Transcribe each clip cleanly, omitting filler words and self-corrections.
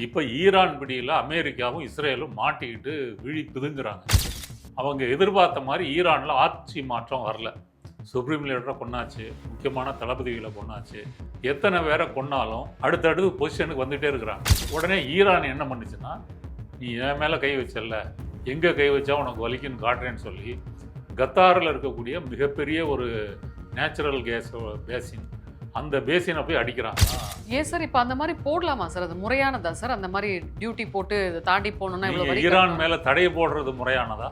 இப்போ ஈரான் பிடியில் அமெரிக்காவும் இஸ்ரேலும் மாட்டிக்கிட்டு விழி பிதுங்குறாங்க. அவங்க எதிர்பார்த்த மாதிரி ஈரானில் ஆட்சி மாற்றம் வரல. சுப்ரீம் லீடரை கொண்டாச்சு, முக்கியமான தளபதிகளை கொண்டாச்சு, எத்தனை பேரை கொண்டாலும் அடுத்தடுத்து பொசிஷனுக்கு வந்துகிட்டே இருக்கிறாங்க. உடனே ஈரான் என்ன பண்ணுச்சுன்னா, நீ என் மேலே கை வச்சல, எங்கே கை வச்சா உனக்கு வலிக்குன்னு காட்டுறேன்னு சொல்லி கத்தாரில் இருக்கக்கூடிய மிகப்பெரிய ஒரு நேச்சுரல் கேஸ் பேசின், அந்த பேசினை போய் அடிக்கிறாங்க. ஏன் சார் இப்போ அந்த மாதிரி போடலாமா சார்? அது முறையானதா சார்? அந்த மாதிரி டியூட்டி போட்டு இதை தாண்டி போகணும்னா இவ்வளோ ஈரான் மேலே தடை போடுறது முறையானதா?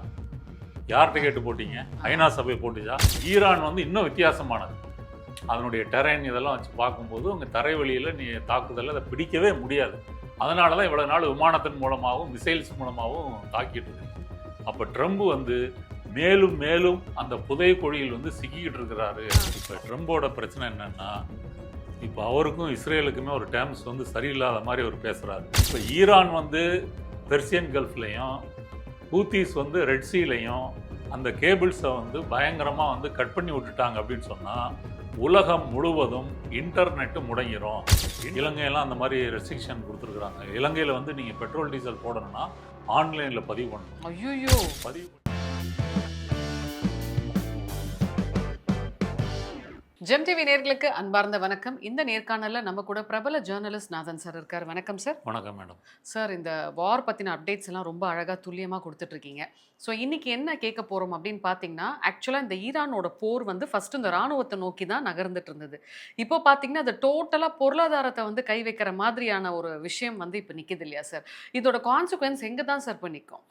யார்கிட்ட கேட்டு போட்டீங்க? ஐநா சபை போட்டுச்சா? ஈரான் வந்து இன்னும் வித்தியாசமானது. அதனுடைய டெரைன் இதெல்லாம் வச்சு பார்க்கும்போது உங்கள் தரைவழியில் நீ தாக்குதல் அதை பிடிக்கவே முடியாது. அதனால தான் இவ்வளோ நாள் விமானத்தின் மூலமாகவும் மிசைல்ஸ் மூலமாகவும் தாக்கிட்டு இருக்கு. அப்போ ட்ரம்ப் வந்து மேலும் மேலும் அந்த புதைக்குழியில் வந்து சிக்கிக்கிட்டு இருக்கிறாரு. இப்போ ட்ரம்போட பிரச்சனை என்னன்னா, இப்போ அவருக்கும் இஸ்ரேலுக்குமே ஒரு டேர்ம்ஸ் வந்து சரியில்லாத மாதிரி அவர் பேசுகிறாரு. இப்போ ஈரான் வந்து பெர்சியன் கல்ஃப்லையும், ஹூத்திஸ் வந்து ரெட் சீலையும் அந்த கேபிள்ஸை வந்து பயங்கரமாக வந்து கட் பண்ணி விட்டுட்டாங்க அப்படின்னு சொன்னால் உலகம் முழுவதும் இன்டர்நெட்டு முடங்கிரும். இலங்கையெல்லாம் அந்த மாதிரி ரெஸ்ட்ரிக்ஷன் கொடுத்துருக்குறாங்க. இலங்கையில் வந்து நீங்கள் பெட்ரோல் டீசல் போடணும்னா ஆன்லைனில் பதிவு பண்ணணும். ஐயோ, பதிவு ஜெம் டிவி நேயர்களுக்கு அன்பார்ந்த வணக்கம். இந்த நேர்காணலில் நம்ம கூட பிரபல ஜேர்னலிஸ்ட் நாதன் சார் இருக்கார். வணக்கம் சார். வணக்கம் மேடம். சார், இந்த வார் பற்றின அப்டேட்ஸ் எல்லாம் ரொம்ப அழகாக துல்லியமாக கொடுத்துட்ருக்கீங்க. ஸோ இன்றைக்கி என்ன கேட்க போகிறோம் அப்படின்னு பார்த்தீங்கன்னா, ஆக்சுவலாக இந்த ஈரானோட போர் வந்து ஃபஸ்ட்டு இந்த இராணுவத்தை நோக்கி தான் நகர்ந்துட்டு இருந்தது. இப்போ பார்த்தீங்கன்னா அது டோட்டலாக பொருளாதாரத்தை வந்து கை வைக்கிற மாதிரியான ஒரு விஷயம் வந்து இப்போ நிற்கிது இல்லையா சார்? இதோட கான்சிக்வன்ஸ் எங்கே தான் சார் இப்போ நிற்கும்?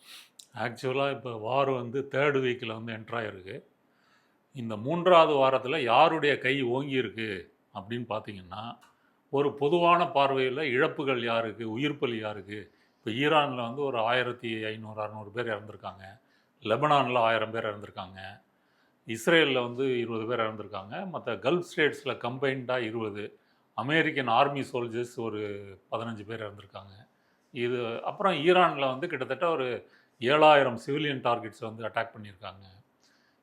ஆக்சுவலாக இப்போ வார் வந்து 3rd வீக்கில் வந்து என்ட்ராயிருக்கு. இந்த 3வது வாரத்தில் யாருடைய கை ஓங்கி இருக்கு அப்படின்னு பார்த்தீங்கன்னா, ஒரு பொதுவான பார்வையில் இழப்புகள் யாருக்கு, உயிர்ப்பலி யாருக்கு? இப்போ ஈரானில் வந்து ஒரு 1500-600 பேர் இறந்துருக்காங்க, லெபனானில் 1000 பேர் இறந்துருக்காங்க, இஸ்ரேலில் வந்து 20 பேர் இறந்துருக்காங்க, மற்ற கல்ஃப் ஸ்டேட்ஸில் கம்பைன்டாக 20, அமெரிக்கன் ஆர்மி சோல்ஜர்ஸ் ஒரு 15 பேர் இறந்துருக்காங்க. இது அப்புறம் ஈரானில் வந்து கிட்டத்தட்ட ஒரு 7000 சிவிலியன் டார்கெட்ஸ் வந்து அட்டாக் பண்ணியிருக்காங்க.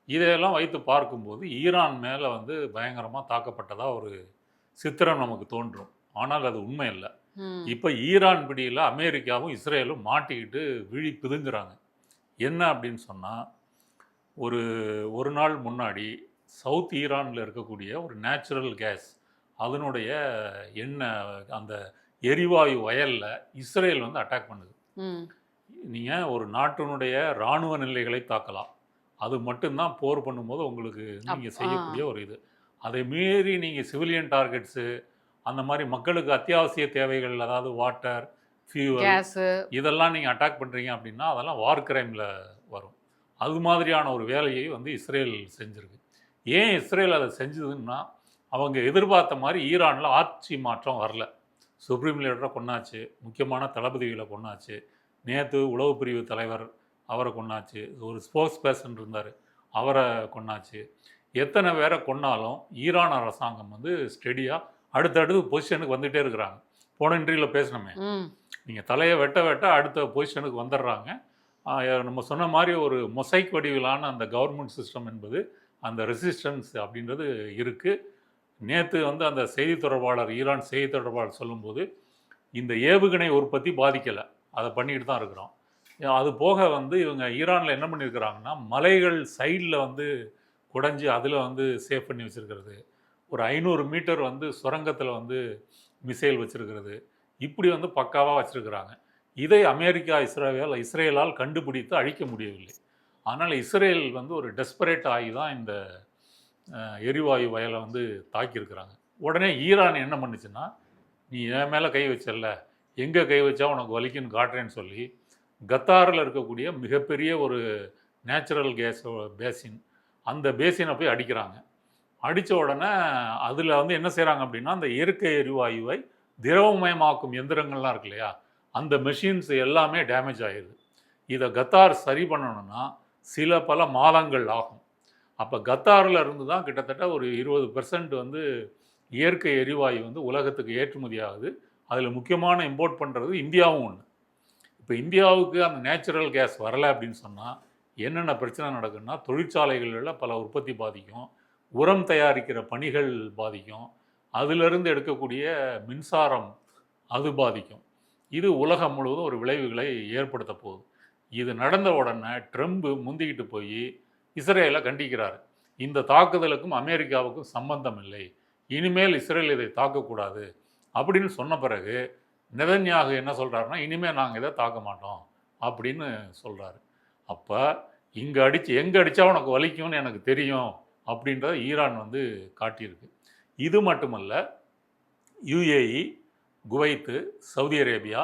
இதையெல்லாம் வைத்து பார்க்கும்போது ஈரான் மேலே வந்து பயங்கரமாக தாக்கப்பட்டதாக ஒரு சித்திரம் நமக்கு தோன்றும். ஆனால் அது உண்மை இல்லை. இப்போ ஈரான் பிடியில் அமெரிக்காவும் இஸ்ரேலும் மாட்டிக்கிட்டு விழி பிதுங்குறாங்க. என்ன அப்படின்னு சொன்னால், ஒரு நாள் முன்னாடி சவுத் ஈரானில் இருக்கக்கூடிய ஒரு நேச்சுரல் கேஸ் அதனுடைய அந்த எரிவாயு வயலில் இஸ்ரேல் வந்து அட்டாக் பண்ணுது. நீங்கள் ஒரு நாட்டினுடைய இராணுவ நிலைகளை தாக்கலாம், அது மட்டும்தான் போர் பண்ணும்போது உங்களுக்கு நீங்கள் செய்யக்கூடிய ஒரு இது. அதை மீறி நீங்கள் சிவிலியன் டார்கெட்ஸு, அந்த மாதிரி மக்களுக்கு அத்தியாவசிய தேவைகள், அதாவது வாட்டர், ஃபியூவல், இதெல்லாம் நீங்கள் அட்டாக் பண்ணுறீங்க அப்படின்னா அதெல்லாம் வார் கிரைமில் வரும். அது மாதிரியான ஒரு வேலையை வந்து இஸ்ரேல் செஞ்சுருக்கு. ஏன் இஸ்ரேல் அதை செஞ்சதுன்னா, அவங்க எதிர்பார்த்த மாதிரி ஈரானில் ஆட்சி மாற்றம் வரல. சுப்ரீம் லீடரை கொண்டாச்சு, முக்கியமான தளபதிகளை கொண்டாச்சு, நேற்று உளவு பிரிவு தலைவர் அவரை கொண்டாச்சு, ஒரு ஸ்போக்ஸ் பர்சன் இருந்தார் அவரை கொண்டாச்சு. எத்தனை பேரை கொண்டாலும் ஈரான் அரசாங்கம் வந்து ஸ்டெடியாக அடுத்தடுத்து பொசிஷனுக்கு வந்துகிட்டே இருக்கிறாங்க. போன இன்டர்வியூவில் பேசினோமே, நீங்கள் தலையை வெட்ட வெட்ட அடுத்த பொசிஷனுக்கு வந்துடுறாங்க. நம்ம சொன்ன மாதிரி ஒரு மொசைக் வடிவிலான அந்த கவர்மெண்ட் சிஸ்டம் என்பது, அந்த ரெசிஸ்டன்ஸ் அப்படின்றது இருக்குது. நேற்று வந்து அந்த செய்தி தொடர்பாளர், ஈரான் செய்தி தொடர்பாளர் சொல்லும்போது, இந்த ஏவுகணை உற்பத்தி பாதிக்கலை, அதை பண்ணிக்கிட்டு தான் இருக்கிறோம். அது போக வந்து இவங்க ஈரானில் என்ன பண்ணியிருக்கிறாங்கன்னா, மலைகள் சைடில் வந்து குடைஞ்சி அதில் வந்து சேவ் பண்ணி வச்சுருக்கிறது, ஒரு 500 மீட்டர் வந்து சுரங்கத்தில் வந்து மிசைல் வச்சுருக்கிறது, இப்படி வந்து பக்காவாக வச்சுருக்கிறாங்க. இதை அமெரிக்கா இஸ்ரேலால் கண்டுபிடித்து அழிக்க முடியவில்லை. அதனால் இஸ்ரேல் வந்து ஒரு டெஸ்பரேட் ஆகி தான் இந்த எரிவாயு வயலை வந்து தாக்கியிருக்கிறாங்க. உடனே ஈரான் என்ன பண்ணுச்சுன்னா, நீ என் மேலே கை வச்சல, எங்கே கை வச்சா உனக்கு வலிக்குன்னு காட்டுறேன்னு சொல்லி கத்தாரில் இருக்கக்கூடிய மிகப்பெரிய ஒரு நேச்சுரல் கேஸ் பேசின், அந்த பேசினை போய் அடிக்கிறாங்க. அடித்த உடனே அதில் வந்து என்ன செய்கிறாங்க அப்படின்னா, அந்த இயற்கை எரிவாயுவை திரவமயமாக்கும் எந்திரங்கள்லாம் இருக்கு இல்லையா, அந்த மெஷின்ஸ் எல்லாமே டேமேஜ் ஆகிடுது. இதை கத்தார் சரி பண்ணணும்னா பல மாதங்கள் ஆகும். அப்போ கத்தாரில் இருந்து தான் கிட்டத்தட்ட ஒரு 20% வந்து இயற்கை எரிவாயு வந்து உலகத்துக்கு ஏற்றுமதி ஆகுது. அதில் முக்கியமான இம்போர்ட் பண்ணுறது இந்தியாவும் ஒன்று. இப்போ இந்தியாவுக்கு அந்த நேச்சுரல் கேஸ் வரலை அப்படின்னு சொன்னால் என்னென்ன பிரச்சனை நடக்குன்னா, தொழிற்சாலைகளில் பல உற்பத்தி பாதிக்கும், உரம் தயாரிக்கிற பணிகள் பாதிக்கும், அதிலிருந்து எடுக்கக்கூடிய மின்சாரம் அது பாதிக்கும். இது உலகம் முழுவதும் ஒரு விளைவுகளை ஏற்படுத்த போகுது. இது நடந்த உடனே ட்ரம்ப் முந்திக்கிட்டு போய் இஸ்ரேலை கண்டிக்கிறார். இந்த தாக்குதலுக்கும் அமெரிக்காவுக்கும் சம்பந்தம் இல்லை, இனிமேல் இஸ்ரேல் இதை தாக்கக்கூடாது அப்படின்னு சொன்ன பிறகு நெதன்யாகு என்ன சொல்கிறாருன்னா, இனிமேல் நாங்கள் இதை தாக்க மாட்டோம் அப்படின்னு சொல்கிறாரு. அப்போ இங்கே எங்கே அடித்தா உனக்கு வலிக்கும்னு எனக்கு தெரியும் அப்படின்றத ஈரான் வந்து காட்டியிருக்கு. இது மட்டுமல்ல, UAE, Kuwait, Saudi Arabia,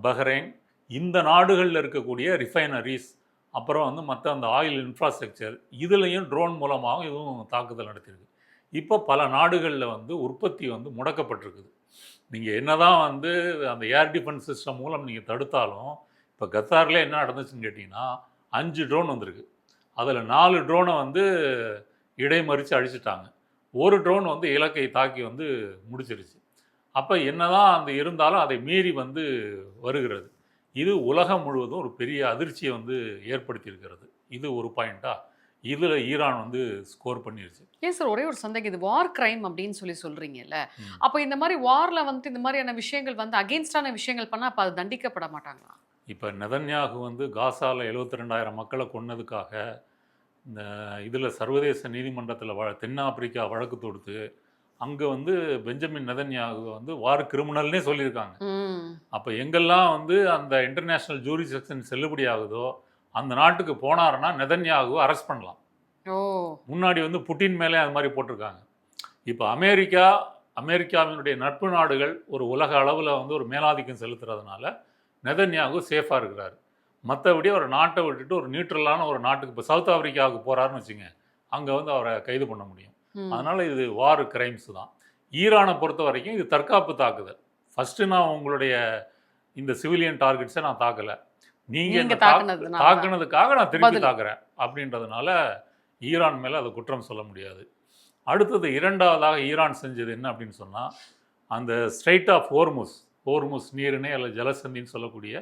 Bahrain, இந்த நாடுகளில் இருக்கக்கூடிய ரிஃபைனரிஸ், அப்புறம் வந்து மற்ற அந்த ஆயில் இன்ஃப்ராஸ்ட்ரக்சர், இதுலேயும் ட்ரோன் மூலமாகவும் இதுவும் தாக்குதல் நடத்தியிருக்கு. இப்போ பல நாடுகளில் வந்து உற்பத்தி வந்து முடக்கப்பட்டிருக்குது. நீங்கள் என்னதான் வந்து அந்த ஏர் டிஃபென்ஸ் சிஸ்டம் மூலம் நீங்கள் தடுத்தாலும், இப்போ கத்தாரில் என்ன நடந்துச்சுன்னு கேட்டிங்கன்னா 5 ட்ரோன் வந்திருக்கு. அதில் 4 ட்ரோனை வந்து இடைமறித்து அழிச்சிட்டாங்க. ஒரு ட்ரோன் வந்து இலக்கை தாக்கி வந்து முடிச்சிருச்சு. அப்போ என்னதான் அந்த இருந்தாலும் அதை மீறி வந்து வருகிறது. இது உலகம் முழுவதும் ஒரு பெரிய அதிர்ச்சியை வந்து ஏற்படுத்தியிருக்கிறது. இது ஒரு பாயிண்டா. இதில் ஈரான் வந்து ஸ்கோர் பண்ணிருச்சு. ஏன் சார் ஒரே ஒரு சந்தேகம், இது வார் கிரைம் அப்படின்னு சொல்றீங்கல்ல, அப்போ இந்த மாதிரி வார்ல வந்து இந்த மாதிரியான விஷயங்கள் வந்து அகெயின்ஸ்டான விஷயங்கள் பண்ணால் அப்போ அது தண்டிக்கப்பட மாட்டாங்களா? இப்போ நெதன்யாகு வந்து காசாவில் 72,000 மக்களை கொன்னதுக்காக இந்த இதில் சர்வதேச நீதிமன்றத்தில் தென்னாப்பிரிக்கா வழக்கு தொடுத்து அங்கே வந்து பெஞ்சமின் நெதன்யாகு வந்து வார் கிரிமினல்னே சொல்லியிருக்காங்க. அப்போ எங்கெல்லாம் வந்து அந்த இன்டர்நேஷ்னல் ஜூரிசெக்ஷன் செல்லுபடி ஆகுதோ அந்த நாட்டுக்கு போனாருன்னா நெதன்யாகு அரெஸ்ட் பண்ணலாம். முன்னாடி வந்து புட்டின் மேலே அது மாதிரி போட்டிருக்காங்க. இப்போ அமெரிக்காவினுடைய நட்பு நாடுகள் ஒரு உலக அளவில் வந்து ஒரு மேலாதிக்கம் செலுத்துறதுனால நெதன்யாகு சேஃபாக இருக்கிறாரு. மற்றபடி ஒரு நாட்டை விட்டுட்டு ஒரு நியூட்ரலான ஒரு நாட்டுக்கு, இப்போ சவுத் ஆப்பிரிக்காவுக்கு போகிறாருன்னு வச்சுங்க, அங்கே வந்து அவரை கைது பண்ண முடியும். அதனால் இது வார் கிரைம்ஸ் தான். ஈரானை பொறுத்த வரைக்கும் இது தற்காப்பு தாக்குதல். ஃபஸ்ட்டு நான் உங்களுடைய இந்த சிவிலியன் டார்கெட்ஸை நான் தாக்கலை, நீங்கள் தாக்குனதுக்காக நான் திருப்பி தாக்குறேன் அப்படின்றதுனால ஈரான் மேலே அதை குற்றம் சொல்ல முடியாது. அடுத்தது இரண்டாவதாக ஈரான் செஞ்சது என்ன அப்படின்னு சொன்னால், அந்த ஸ்ட்ரைட் ஆஃப் ஹோர்முஸ் நீரிணை அல்லது ஜலசந்தின்னு சொல்லக்கூடிய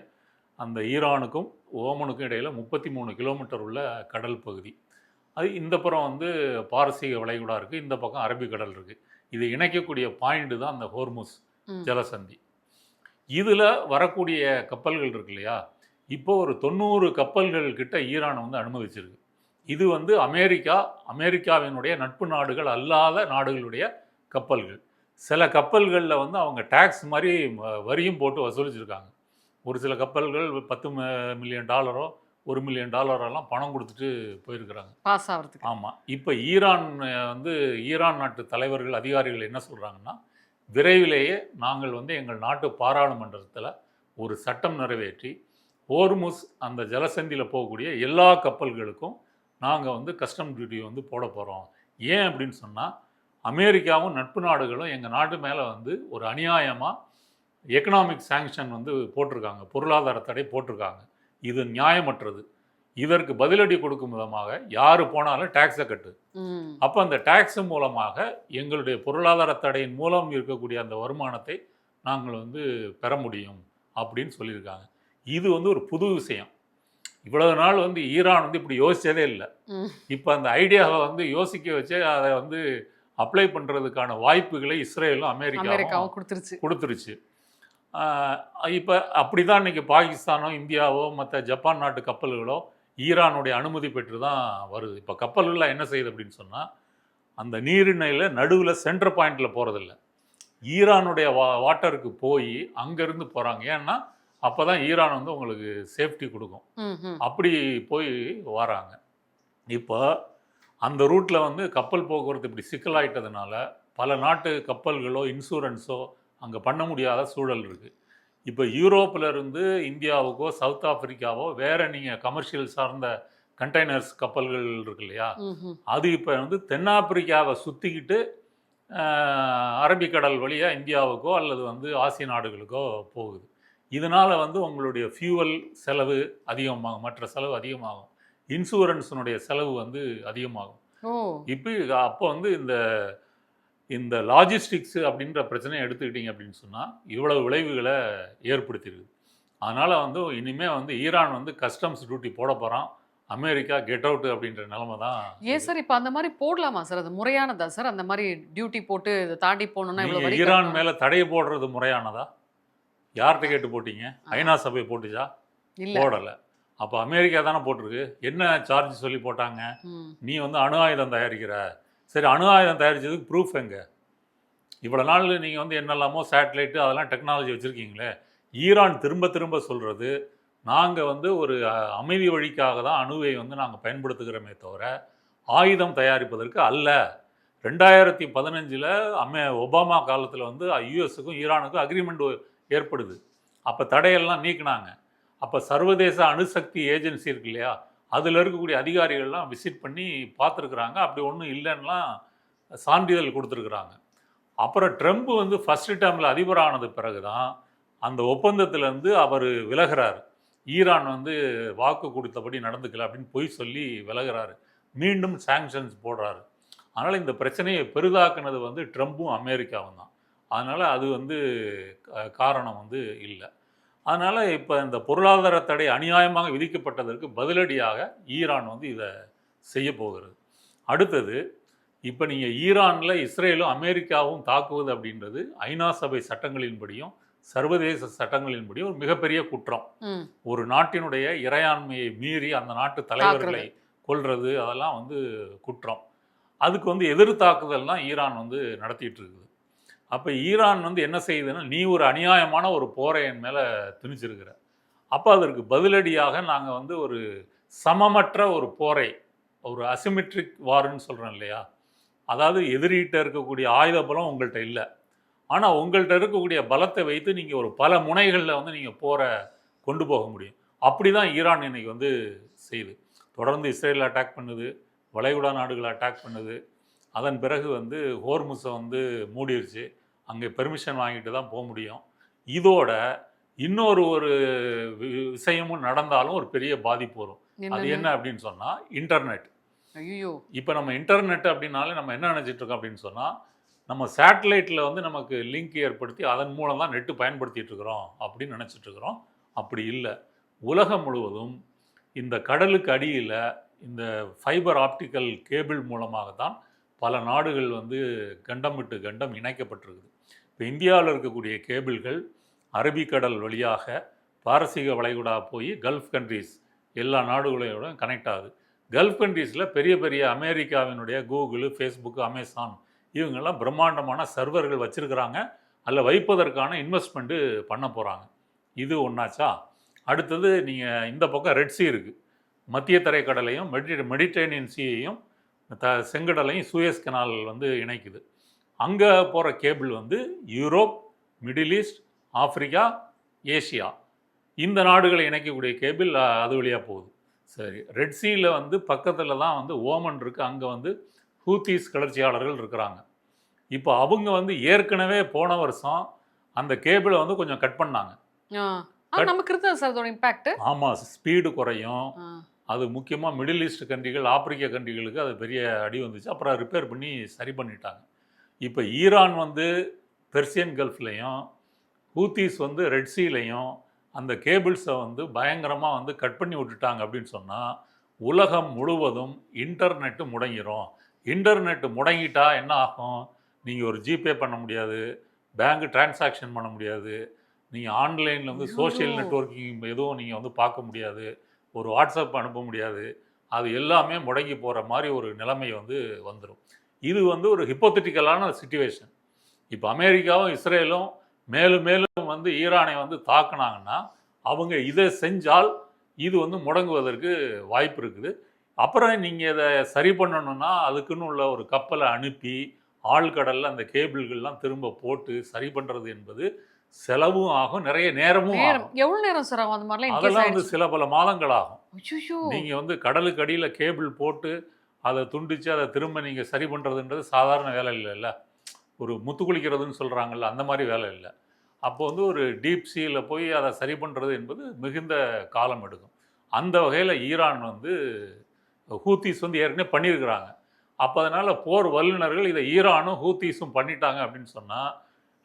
அந்த ஈரானுக்கும் ஓமனுக்கும் இடையில் 33 கிலோமீட்டர் உள்ள கடல் பகுதி. அது இந்த புறம் வந்து பாரசீக வளைகுடா இருக்குது, இந்த பக்கம் அரபிக்கடல் இருக்குது. இது இணைக்கக்கூடிய பாயிண்ட் தான் அந்த ஹோர்முஸ் ஜலசந்தி. இதில் வரக்கூடிய கப்பல்கள் இருக்கு இல்லையா, இப்போ ஒரு 90 கப்பல்கள் கிட்ட ஈரான் வந்து அனுமதிச்சிருக்கு. இது வந்து அமெரிக்காவினுடைய நட்பு நாடுகள் அல்லாத நாடுகளுடைய கப்பல்கள். சில கப்பல்களில் வந்து அவங்க டேக்ஸ் மாதிரி வரியும் போட்டு வசூலிச்சிருக்காங்க. ஒரு சில கப்பல்கள் $10 மில்லியன், $1 மில்லியன் பணம் கொடுத்துட்டு போயிருக்கிறாங்க பாஸ் ஆகிறதுக்கு. ஆமாம். இப்போ ஈரான் நாட்டு தலைவர்கள், அதிகாரிகள் என்ன சொல்கிறாங்கன்னா, விரைவிலேயே நாங்கள் வந்து எங்கள் நாட்டு பாராளுமன்றத்தில் ஒரு சட்டம் நிறைவேற்றி ஹோர்முஸ் அந்த ஜலசந்தியில் போகக்கூடிய எல்லா கப்பல்களுக்கும் நாங்கள் வந்து கஸ்டம் டியூட்டி வந்து போட போகிறோம். ஏன் அப்படின்னு சொன்னால், அமெரிக்காவும் நட்பு நாடுகளும் எங்கள் நாட்டு மேலே வந்து ஒரு அநியாயமாக எக்கனாமிக் சாங்ஷன் வந்து போட்டிருக்காங்க, பொருளாதார தடை போட்டிருக்காங்க. இது நியாயமற்றது. இதற்கு பதிலடி கொடுக்கும் விதமாக யார் போனாலும் டேக்ஸை கட்டு. அப்போ அந்த டேக்ஸ் மூலமாக எங்களுடைய பொருளாதார தடையின் மூலம் இருக்கக்கூடிய அந்த வருமானத்தை நாங்கள் வந்து பெற முடியும் அப்படின்னு சொல்லியிருக்காங்க. இது வந்து ஒரு புது விஷயம். இவ்வளவு நாள் வந்து ஈரான் வந்து இப்படி யோசிச்சதே இல்லை. இப்போ அந்த ஐடியாவை வந்து யோசிக்க வச்சு அதை வந்து அப்ளை பண்ணுறதுக்கான வாய்ப்புகளை இஸ்ரேலும் அமெரிக்காவும் கொடுத்துருச்சு. இப்போ அப்படி தான் இன்றைக்கி பாகிஸ்தானோ இந்தியாவோ மற்ற ஜப்பான் நாட்டு கப்பல்களோ ஈரானுடைய அனுமதி பெற்று தான் வருது. இப்போ கப்பல்கள்லாம் என்ன செய்யுது அப்படின்னு சொன்னால், அந்த நீரிணையில் நடுவில் சென்டர் பாயிண்டில் போகிறதில்ல, ஈரானுடைய வாட்டருக்கு போய் அங்கேருந்து போகிறாங்க. ஏன்னா அப்போ தான் ஈரான் வந்து உங்களுக்கு சேஃப்டி கொடுக்கும். அப்படி போய் வராங்க. இப்போ அந்த ரூட்டில் வந்து கப்பல் போக்குவரத்து இப்படி சிக்கலாயிட்டதுனால பல நாட்டு கப்பல்களோ இன்சூரன்ஸோ அங்கே பண்ண முடியாத சூழல் இருக்குது. இப்போ யூரோப்பிலிருந்து இந்தியாவுக்கோ சவுத் ஆப்பிரிக்காவோ வேறு நீங்கள் கமர்ஷியல் சார்ந்த கண்டெய்னர்ஸ் கப்பல்கள் இருக்கு இல்லையா, அது இப்போ வந்து தென்னாப்பிரிக்காவை சுற்றிக்கிட்டு அரபிக்கடல் வழியாக இந்தியாவுக்கோ அல்லது வந்து ஆசிய நாடுகளுக்கோ போகுது. இதனால் வந்து உங்களுடைய ஃபியூவல் செலவு அதிகமாகும், மற்ற செலவு அதிகமாகும், இன்சூரன்ஸினுடைய செலவு வந்து அதிகமாகும். இப்போ அப்போ வந்து இந்த லாஜிஸ்டிக்ஸ் அப்படின்ற பிரச்சனையை எடுத்துக்கிட்டிங்க அப்படின்னு சொன்னால் இவ்வளவு விளைவுகளை ஏற்படுத்தியிருக்கு. அதனால் வந்து இனிமேல் வந்து ஈரான் வந்து கஸ்டம்ஸ் டியூட்டி போட போகிறான், அமெரிக்கா கெட் அவுட் அப்படின்ற நிலைமை தான். ஏன் சார் இப்போ அந்த மாதிரி போடலாமா சார்? அது முறையானதா சார்? அந்த மாதிரி டியூட்டி போட்டு இதை தாண்டி போகணுன்னா ஈரான் மேலே தடை போடுறது முறையானதா? யார்கிட்ட கேட்டு போட்டீங்க? ஐநா சபை போட்டுச்சா? இல்ல. போடலை. அப்போ அமெரிக்கா தானே போட்டிருக்கு. என்ன சார்ஜ் சொல்லி போட்டாங்க? ம். நீ வந்து அணு ஆயுதம் தயாரிக்கிற. சரி, அணு ஆயுதம் தயாரிச்சதுக்கு ப்ரூஃப் எங்க? இவ்வளோ நாள் நீங்கள் வந்து என்னெல்லாமோ சேட்டலைட்டு அதெல்லாம் டெக்னாலஜி வச்சுருக்கீங்களே. ஈரான் திரும்ப திரும்ப சொல்கிறது, நாங்கள் வந்து ஒரு அமைதி வழிக்காக தான் அணுவை வந்து நாங்கள் பயன்படுத்துகிறோமே தவிர ஆயுதம் தயாரிப்பதற்கு அல்ல. 2015 ஒபாமா காலத்தில் வந்து யுஎஸுக்கும் ஈரானுக்கும் அக்ரிமெண்ட் ஏற்படுது. அப்போ தடையெல்லாம் நீக்கினாங்க. அப்போ சர்வதேச அணுசக்தி ஏஜென்சி இருக்கு இல்லையா, அதில் இருக்கக்கூடிய அதிகாரிகள்லாம் விசிட் பண்ணி பார்த்துருக்குறாங்க. அப்படி ஒன்றும் இல்லைன்னுலாம் சான்றிதழ் கொடுத்துருக்குறாங்க. அப்புறம் ட்ரம்ப் வந்து ஃபர்ஸ்ட் டேர்மில் அதிபர் ஆனது பிறகு தான் அந்த ஒப்பந்தத்திலேருந்து அவர் விலகிறார். ஈரான் வந்து வாக்கு கொடுத்தபடி நடந்துக்கல அப்படின்னு பொய் சொல்லி விலகிறாரு. மீண்டும் சாங்ஷன்ஸ் போடுறாரு. அதனால் இந்த பிரச்சனையை பெரிதாக்குனது வந்து ட்ரம்ப்பும் அமெரிக்காவும் தான். அதனால் அது வந்து காரணம் வந்து இல்லை. அதனால் இப்போ இந்த பொருளாதார தடை அநியாயமாக விதிக்கப்பட்டதற்கு பதிலடியாக ஈரான் வந்து இதை செய்ய போகிறது. அடுத்தது, இப்போ நீங்கள் ஈரானில் இஸ்ரேலும் அமெரிக்காவும் தாக்குவது அப்படின்றது ஐநா சபை சட்டங்களின்படியும் சர்வதேச சட்டங்களின்படியும் ஒரு மிகப்பெரிய குற்றம். ஒரு நாட்டினுடைய இறையாண்மையை மீறி அந்த நாட்டு தலைவர்களை கொல்றது அதெல்லாம் வந்து குற்றம். அதுக்கு வந்து எதிர் தாக்குதல் தான் ஈரான் வந்து நடத்திட்டு இருக்குது. அப்போ ஈரான் வந்து என்ன செய்யுதுன்னா, நீ ஒரு அநியாயமான ஒரு போரை என் மேலே திணிச்சிருக்கிற, அப்போ அதற்கு பதிலடியாக நாங்கள் வந்து ஒரு சமமற்ற ஒரு போரை, ஒரு அசிமெட்ரிக் வார்ன்னு சொல்கிறோம் இல்லையா, அதாவது எதிரிகிட்ட இருக்கக்கூடிய ஆயுத பலம் உங்கள்கிட்ட இல்லை, ஆனால் உங்கள்கிட்ட இருக்கக்கூடிய பலத்தை வைத்து நீங்கள் ஒரு பல முனைகளில் வந்து நீங்கள் போரை கொண்டு போக முடியும். அப்படி தான் ஈரான் இன்னைக்கு வந்து செய்யுது. தொடர்ந்து இஸ்ரேல் அட்டாக் பண்ணுது, வளைகுடா நாடுகளை அட்டாக் பண்ணுது. அதன் பிறகு வந்து ஹோர்முஸை வந்து மூடிருச்சு. அங்கே பெர்மிஷன் வாங்கிட்டு தான் போக முடியும். இதோட இன்னொரு ஒரு விஷயமும் நடந்தாலும் ஒரு பெரிய பாதிப்பு வரும். அது என்ன அப்படின்னு சொன்னால் இன்டர்நெட். ஐயோ, இப்போ நம்ம இன்டர்நெட் அப்படின்னாலே நம்ம என்ன நினச்சிட்டு இருக்கோம் அப்படின்னு சொன்னால், நம்ம சேட்டலைட்டில் வந்து நமக்கு லிங்க் ஏற்படுத்தி அதன் மூலம் தான் நெட்டு பயன்படுத்திட்டு இருக்கிறோம் அப்படின்னு நினச்சிட்டு இருக்கிறோம். அப்படி இல்லை. உலகம் முழுவதும் இந்த கடலுக்கு அடியில் இந்த ஃபைபர் ஆப்டிக்கல் கேபிள் மூலமாக தான் பல நாடுகள் வந்து கண்டம் விட்டு கண்டம் இணைக்கப்பட்டிருக்குது. இப்போ இந்தியாவில் இருக்கக்கூடிய கேபிள்கள் அரபிக்கடல் வழியாக பாரசீக வளைகுடா போய் கல்ஃப் கண்ட்ரீஸ் எல்லா நாடுகளோட கனெக்ட் ஆகுது. கல்ஃப் கண்ட்ரீஸில் பெரிய பெரிய அமெரிக்காவினுடைய கூகுள், ஃபேஸ்புக், அமேசான் இவங்கெல்லாம் பிரம்மாண்டமான சர்வர்கள் வச்சுருக்கிறாங்க. அதில் வைப்பதற்கான இன்வெஸ்ட்மெண்ட்டு பண்ண போகிறாங்க. இது ஒன்றாச்சா. அடுத்தது நீங்கள் இந்த பக்கம் ரெட் சி இருக்குது, மத்திய தரைக்கடலையும் மெடிட்டரேனியன் சீயையும் செங்கடலையும் சூயஸ் கனால் வந்து இணைக்குது. அங்கே போகிற கேபிள் வந்து Europe, Middle East, Africa, Asia இந்த நாடுகளை இணைக்கக்கூடிய கேபிள் அது வழியாக போகுது. சரி, ரெட் சீயில் வந்து பக்கத்தில் தான் வந்து ஓமன் இருக்குது. அங்கே வந்து ஹூத்தீஸ் கிளர்ச்சியாளர்கள் இருக்கிறாங்க. இப்போ அவங்க வந்து ஏற்கனவே போன வருஷம் அந்த கேபிளை வந்து கொஞ்சம் கட் பண்ணாங்க. நமக்கு இருந்தது சார் அதோட இம்பாக்ட். ஆமாம், ஸ்பீடு குறையும். அது முக்கியமாக மிடில் ஈஸ்ட் கண்ட்ரிகள், ஆப்பிரிக்க கண்ட்ரிகளுக்கு அது பெரிய அடி வந்துச்சு. அப்புறம் ரிப்பேர் பண்ணி சரி பண்ணிட்டாங்க. இப்போ ஈரான் வந்து பெர்சியன் கல்ஃப்லையும், ஹூத்தீஸ் வந்து ரெட் சீலையும் அந்த கேபிள்ஸை வந்து பயங்கரமாக வந்து கட் பண்ணி விட்டுட்டாங்க அப்படின்னு சொன்னால் உலகம் முழுவதும் இன்டர்நெட்டு முடங்கிடும். இன்டர்நெட்டு முடங்கிட்டா என்ன ஆகும்? நீங்கள் ஒரு ஜிபே பண்ண முடியாது, பேங்க் டிரான்சாக்ஷன் பண்ண முடியாது, நீங்கள் ஆன்லைனில் வந்து சோஷியல் நெட்வொர்க்கிங் எதுவும் நீங்கள் வந்து பார்க்க முடியாது, ஒரு வாட்ஸ்அப் அனுப்ப முடியாது. அது எல்லாமே முடங்கி போகிற மாதிரி ஒரு நிலைமை வந்து வந்துடும். இது வந்து ஒரு ஹிப்போத்தட்டிக்கலான சிச்சுவேஷன். இப்போ அமெரிக்காவும் இஸ்ரேலும் மேலும் மேலும் வந்து ஈரானை வந்து தாக்குனாங்கன்னா அவங்க இதை செஞ்சால் இது வந்து முடங்குவதற்கு வாய்ப்பு இருக்குது. அப்புறம் நீங்கள் இதை சரி பண்ணணும்னா அதுக்குன்னு உள்ள ஒரு கப்பலை அனுப்பி ஆழ்கடலில் அந்த கேபிள்கள்லாம் திரும்ப போட்டு சரி பண்ணுறது என்பது செலவும் ஆகும், நிறைய நேரமும் ஆகும். எவ்வளவு நேரம் சார் ஆகும்? அந்த மாதிரிலாம் அதெல்லாம் வந்து சில பல மாதங்கள் ஆகும். நீங்கள் வந்து கடலுக்கு அடியில் கேபிள் போட்டு அதை துண்டித்து அதை திரும்ப நீங்கள் சரி பண்ணுறதுன்றது சாதாரண வேலை இல்லைல்ல. ஒரு முத்து குளிக்கிறதுன்னு சொல்கிறாங்கல்ல, அந்த மாதிரி வேலை இல்லை. அப்போ வந்து ஒரு டீப் சீயில் போய் அதை சரி பண்ணுறது என்பது மிகுந்த காலம் எடுக்கும். அந்த வகையில் ஈரான் வந்து ஹூத்தீஸ் வந்து ஏற்கனவே பண்ணியிருக்கிறாங்க. அப்போ அதனால் போர் வல்லுநர்கள் இதை ஈரானும் ஹூத்தீஸும் பண்ணிட்டாங்க அப்படின்னு சொன்னால்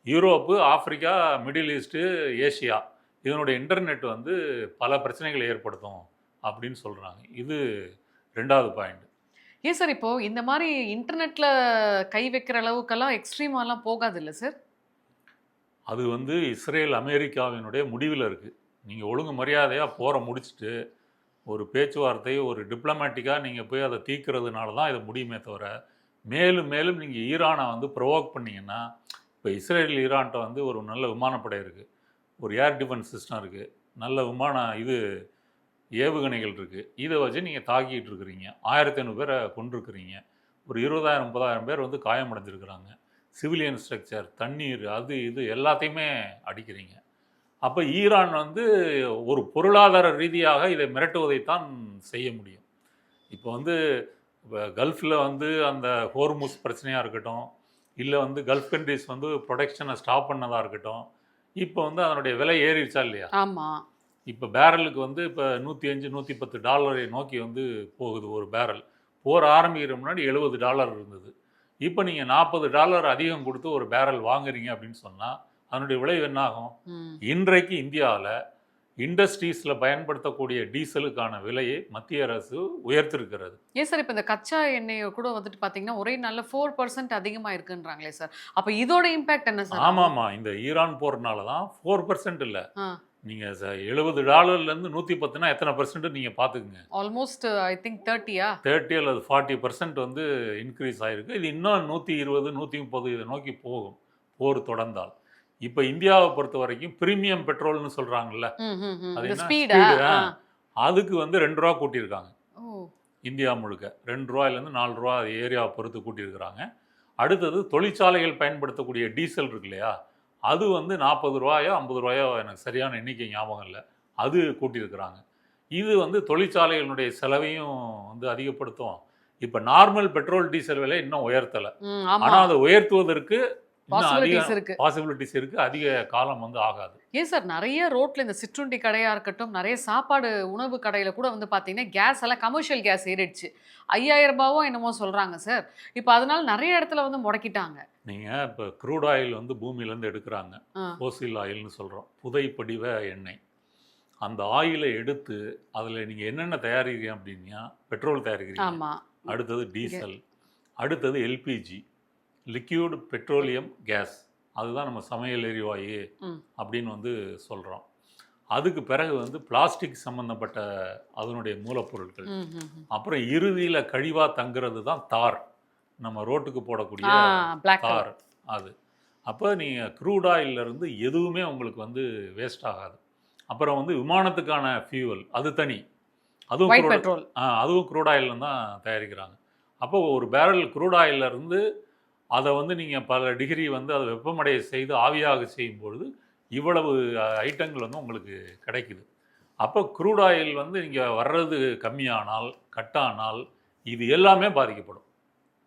Europe, Africa, Middle East, Asia இதனுடைய இன்டர்நெட் வந்து பல பிரச்சனைகளை ஏற்படுத்தும் அப்படின்னு சொல்கிறாங்க. இது 2வது பாயிண்ட். ஏன் சார் இப்போ இந்த மாதிரி இன்டர்நெட்டில் கை வைக்கிற அளவுக்கெல்லாம் எக்ஸ்ட்ரீமாலாம் போகாது இல்லை சார்? அது வந்து இஸ்ரேல் அமெரிக்காவினுடைய முடிவில் இருக்குது. நீங்கள் ஒழுங்கு மரியாதையாக போரை முடிச்சுட்டு ஒரு பேச்சுவார்த்தை ஒரு டிப்ளமேட்டிக்காக நீங்கள் போய் அதை தீர்க்கிறதுனால தான் இது முடியுமே தவிர, மேலும் மேலும் நீங்கள் ஈரானை வந்து ப்ரொவோக் பண்ணிங்கன்னா, இப்போ இஸ்ரேல் ஈரான்கிட்ட வந்து ஒரு நல்ல விமானப்படை இருக்குது, ஒரு ஏர் டிஃபென்ஸ் சிஸ்டம் இருக்குது, நல்ல இது ஏவுகணைகள் இருக்குது. இதை வச்சு நீங்கள் தாக்கிட்டு இருக்கிறீங்க. 1500 பேரை கொண்டிருக்கிறீங்க. ஒரு 20,000 30,000 பேர் வந்து காயமடைஞ்சிருக்கிறாங்க. சிவிலியன் ஸ்ட்ரக்சர், தண்ணீர், அது இது எல்லாத்தையுமே அடிக்கிறீங்க. அப்போ ஈரான் வந்து ஒரு பொருளாதார ரீதியாக இதை மிரட்டுவதைத்தான் செய்ய முடியும். இப்போ வந்து கல்ஃபில் வந்து அந்த ஹோர்முஸ் பிரச்சனையாக இருக்கட்டும், இல்லை வந்து கல்ஃப் கண்ட்ரிஸ் வந்து ப்ரொடக்ஷனை ஸ்டாப் பண்ணதாக இருக்கட்டும், இப்போ வந்து அதனுடைய விலை ஏறிடுச்சா இல்லையா? ஆமாம். இப்போ பேரலுக்கு வந்து இப்போ $105 $110 நோக்கி வந்து போகுது ஒரு பேரல். போர் ஆரம்பிக்கிற முன்னாடி $70 இருந்தது. இப்போ நீங்கள் $40 அதிகம் கொடுத்து ஒரு பேரல் வாங்குறீங்க அப்படின்னு சொன்னால் அதனுடைய விளைவு என்ன ஆகும்? இன்றைக்கு இந்தியாவில் இண்டஸ்ட்ரீஸில் பயன்படுத்தக்கூடிய டீசலுக்கான விலையை மத்திய அரசு உயர்த்திருக்கிறது. ஏன் சார் இப்போ இந்த கச்சா எண்ணெயை கூட வந்துட்டு பார்த்தீங்கன்னா ஒரே நாளில் 4% அதிகமாக இருக்குன்றாங்களே சார். அப்போ இதோட இம்பேக்ட் என்ன சார்? ஆமாம்மா, இந்த ஈரான் போறனால தான் 4% இல்லை, நீங்கள் $70லேருந்து 110னா எத்தனை பர்சன்ட் நீங்கள் பார்த்துக்குங்க. ஆல்மோஸ்ட் ஐ திங்க் 30 அல்லது 40% வந்து இன்க்ரீஸ் ஆகிருக்கு. இது இன்னும் 120 130 இதை நோக்கி போகும் போர் தொடர்ந்தால். இப்போ இந்தியாவை பொறுத்த வரைக்கும் பிரீமியம் பெட்ரோல்னு சொல்கிறாங்கல்ல, அது என்ன ஸ்பீடு, அதுக்கு வந்து $2 கூட்டியிருக்காங்க. இந்தியா முழுக்க $2லேருந்து $4 ஏரியாவை பொறுத்து கூட்டியிருக்கிறாங்க. அடுத்தது தொழிற்சாலைகள் பயன்படுத்தக்கூடிய டீசல் இருக்கு இல்லையா, அது வந்து $40 $50 எனக்கு சரியான எண்ணிக்கை ஞாபகம் இல்லை, அது கூட்டியிருக்கிறாங்க. இது வந்து தொழிற்சாலைகளுடைய செலவையும் வந்து அதிகப்படுத்தும். இப்போ நார்மல் பெட்ரோல் டீசல் விலை இன்னும் உயர்த்தலை, ஆனால் அதை உயர்த்துவதற்கு பாசிபிலிட்டிஸ் இருக்கு. அதிக காலம் வந்து ஆகாது. ஏன் சார் நிறைய ரோட்ல இந்த சிற்றுண்டி கடையா இருக்கட்டும், நிறைய சாப்பாடு உணவு கடையில கூட வந்து பாத்தீங்கன்னா கேஸ் எல்லாம் கமர்ஷியல் கேஸ் ஏறிடுச்சு. 5000 என்னமோ சொல்றாங்க சார். இப்போ அதனால நிறைய இடத்துல வந்து முடக்கிட்டாங்க. நீங்க இப்போ க்ரூட் ஆயில் வந்து பூமியிலேருந்து எடுக்கிறாங்க, ஃபோசில் ஆயில்னு சொல்றோம், புதைப்படிவ எண்ணெய். அந்த ஆயிலை எடுத்து அதில் நீங்கள் என்னென்ன தயாரிக்கிறீங்க அப்படின்னா பெட்ரோல் தயாரிக்கிறீங்க, அடுத்தது டீசல், அடுத்தது எல்பிஜி லிக்யூட் பெட்ரோலியம் கேஸ், அதுதான் நம்ம சமையல் எரிவாயு அப்படின்னு வந்து சொல்கிறோம். அதுக்கு பிறகு வந்து பிளாஸ்டிக் சம்மந்தப்பட்ட அதனுடைய மூலப்பொருட்கள், அப்புறம் இறுதியில் கழிவாக தங்குறது தான் தார், நம்ம ரோட்டுக்கு போடக்கூடிய தார் அது. அப்போ நீங்கள் க்ரூட் ஆயிலிருந்து எதுவுமே உங்களுக்கு வந்து வேஸ்ட் ஆகாது. அப்புறம் வந்து விமானத்துக்கான ஃபியூவல் அது தனி, அதுவும் க்ரூட் ஆயிலில் தான் தயாரிக்கிறாங்க. அப்போ ஒரு பேரல் க்ரூட் ஆயிலிருந்து அதை வந்து நீங்கள் பல டிகிரி வந்து அதை வெப்பமடைய செய்து ஆவியாக செய்யும்பொழுது இவ்வளவு ஐட்டங்கள் வந்து உங்களுக்கு கிடைக்குது. அப்போ க்ரூட் ஆயில் வந்து இங்கே வர்றது கம்மியானால், கட்டானால் இது எல்லாமே பாதிக்கப்படும்.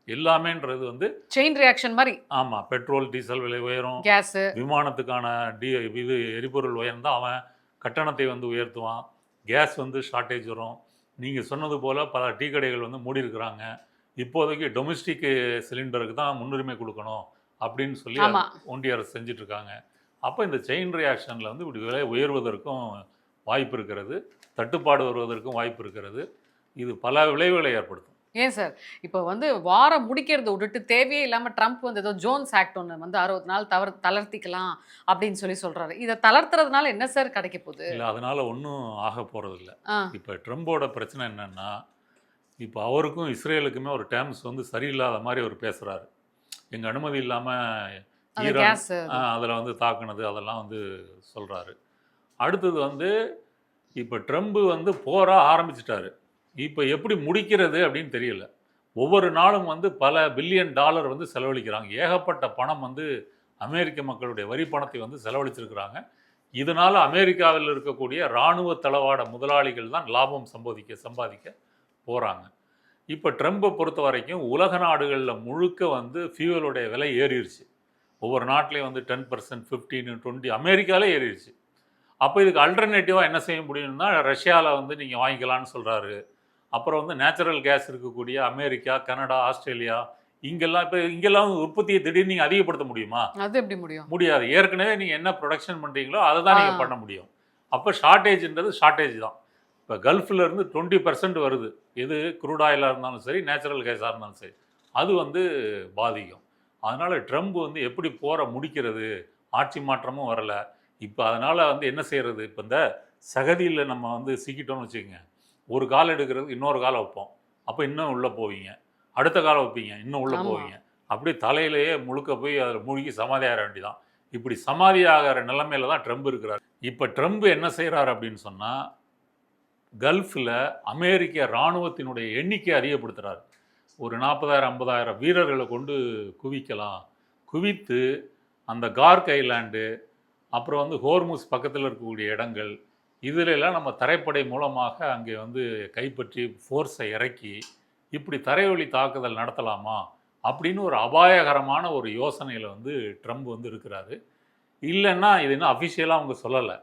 எல்லாமேன்றது வந்து செயின் ரியாக்ஷன் மாதிரி. ஆமாம், பெட்ரோல் டீசல் விலை உயரும், கேஸ், விமானத்துக்கான இது எரிபொருள் உயர்ந்தால் அவன் கட்டணத்தை வந்து உயர்த்துவான், கேஸ் வந்து ஷார்ட்டேஜ் வரும். நீங்கள் சொன்னது போல் பல டீ கடைகள் வந்து மூடி இருக்கிறாங்க. இப்போதைக்கு டொமெஸ்டிக் சிலிண்டருக்கு தான் முன்னுரிமை கொடுக்கணும் அப்படின்னு சொல்லி ஒன்றிய அரசு செஞ்சிட்ருக்காங்க. அப்போ இந்த செயின் ரியாக்ஷனில் வந்து இப்படி விலை உயர்வதற்கும் வாய்ப்பு இருக்கிறது, தட்டுப்பாடு வருவதற்கும் வாய்ப்பு இருக்கிறது. இது பல விளைவுகளை ஏற்படுத்தும். ஏன் சார் இப்போ வந்து வாரம் முடிக்கிறத விட்டுட்டு தேவையே இல்லாமல் ட்ரம்ப் வந்து ஏதோ ஜோன்ஸ் ஆக்ட் ஒன்று வந்து 60 நாள் தளர்த்திக்கலாம் அப்படின்னு சொல்கிறாரு. இதை தளர்த்துறதுனால என்ன சார் கிடைக்க போகுது? இல்லை, அதனால ஒன்றும் ஆக போகிறதில்ல. இப்போ ட்ரம்போட பிரச்சனை என்னென்னா, இப்போ அவருக்கும் இஸ்ரேலுக்குமே ஒரு டேர்ம்ஸ் வந்து சரியில்லாத மாதிரி அவர் பேசுகிறாரு. எங்கள் அனுமதி இல்லாமல் ஈரான் அதில் வந்து தாக்குனது அதெல்லாம் வந்து சொல்கிறாரு. அடுத்தது வந்து இப்போ ட்ரம்ப் வந்து போராக ஆரம்பிச்சிட்டாரு. இப்போ எப்படி முடிக்கிறது அப்படின்னு தெரியல. ஒவ்வொரு நாளும் வந்து பல $1 பில்லியன் வந்து செலவழிக்கிறாங்க. ஏகப்பட்ட பணம் வந்து அமெரிக்க மக்களுடைய வரி பணத்தை வந்து செலவழிச்சிருக்கிறாங்க. இதனால் அமெரிக்காவில் இருக்கக்கூடிய இராணுவ தளவாட முதலாளிகள் தான் லாபம் சம்பாதிக்க போகிறாங்க. இப்போ ட்ரம்பை பொறுத்த வரைக்கும் உலக நாடுகளில் முழுக்க வந்து ஃபியூவலுடைய விலை ஏறிடுச்சு. ஒவ்வொரு நாட்டிலையும் வந்து 10%, 15, 20, அமெரிக்காவிலே ஏறிடுச்சு. அப்போ இதுக்கு அல்டர்னேட்டிவாக என்ன செய்ய முடியும்னா ரஷ்யாவில் வந்து நீங்கள் வாங்கிக்கலான்னு சொல்கிறாரு. அப்புறம் வந்து நேச்சுரல் கேஸ் இருக்கக்கூடிய அமெரிக்கா, கனடா, ஆஸ்திரேலியா, இங்கெல்லாம் உற்பத்தியை திடீர்னு நீங்கள் அதிகப்படுத்த முடியுமா? அது எப்படி முடியும்? முடியாது. ஏற்கனவே நீங்கள் என்ன ப்ரொடக்ஷன் பண்ணுறீங்களோ அதை தான் நீங்கள் பண்ண முடியும். அப்போ ஷார்ட்டேஜ்ன்றது ஷார்ட்டேஜ் தான். இப்போ கல்ஃபிலேருந்து 20% வருது, எது க்ரூட் ஆயிலாக இருந்தாலும் சரி, நேச்சுரல் கேஸாக இருந்தாலும் சரி, அது வந்து பாதிக்கும். அதனால் ட்ரம்ப் வந்து எப்படி போரை முடிக்கிறது, ஆட்சி மாற்றமும் வரல. இப்போ அதனால் வந்து என்ன செய்கிறது, இப்போ இந்த சகதியில் நம்ம வந்து சிக்கிட்டோம்னு வச்சுக்கோங்க, ஒரு கால் எடுக்கிறதுக்கு இன்னொரு காலை வைப்போம், அப்போ இன்னும் உள்ளே போவீங்க, அடுத்த காலை வைப்பீங்க, இன்னும் உள்ளே ஆமா. போவீங்க, அப்படியே தலையிலேயே முழுக்க போய் அதில் மூழ்கி சமாதி ஆகிற வேண்டிதான். இப்படி சமாதி ஆகிற நிலைமையில தான் ட்ரம்ப் இருக்கிறார். இப்போ ட்ரம்ப் என்ன செய்கிறார் அப்படின்னு சொன்னால், கல்ஃபில் அமெரிக்க இராணுவத்தினுடைய எண்ணிக்கை அதிகப்படுத்துகிறார். ஒரு 40,000 50,000 வீரர்களை கொண்டு குவிக்கலாம், குவித்து அந்த கார்க் ஐலாண்டு, அப்புறம் வந்து ஹோர்முஸ் பக்கத்தில் இருக்கக்கூடிய இடங்கள், இதிலெல்லாம் நம்ம தரைப்படை மூலமாக அங்கே வந்து கைப்பற்றி ஃபோர்ஸை இறக்கி இப்படி தரைவழி தாக்குதல் நடத்தலாமா அப்படின்னு ஒரு அபாயகரமான ஒரு யோசனையில் வந்து ட்ரம்ப் வந்து இருக்கிறாரு. இல்லைன்னா இது இன்னும் அஃபிஷியலாக அவங்க சொல்லலை.